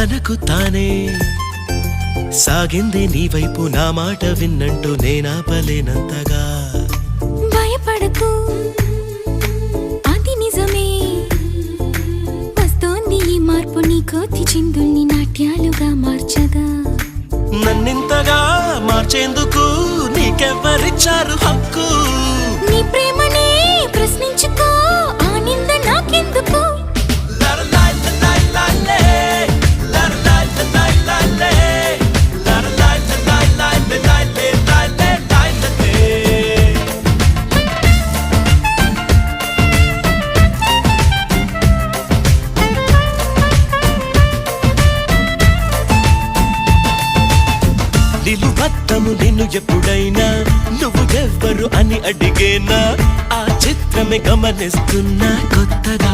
తనకు తానే సాగింది నీ వైపు నా మాట విన్నంటూ నేనాపలేనంతగా భయపడకు అది నిజమే వస్తోంది ఈ మార్పు నీ కోతి చిందుల్ని నాట్యాలుగా మార్చగా నన్నింతగా మార్చేందుకు నీకెవ్వరిచ్చారు హక్కు నీ ప్రేమనే ప్రశ్నించుకో ఆ నింద నాకెందుకు నిలువత్తము నిన్ను ఎప్పుడైనా నువ్వు ఎవ్వరు అని అడిగేనా ఆ చిత్రమే గమనిస్తున్నా కొత్తగా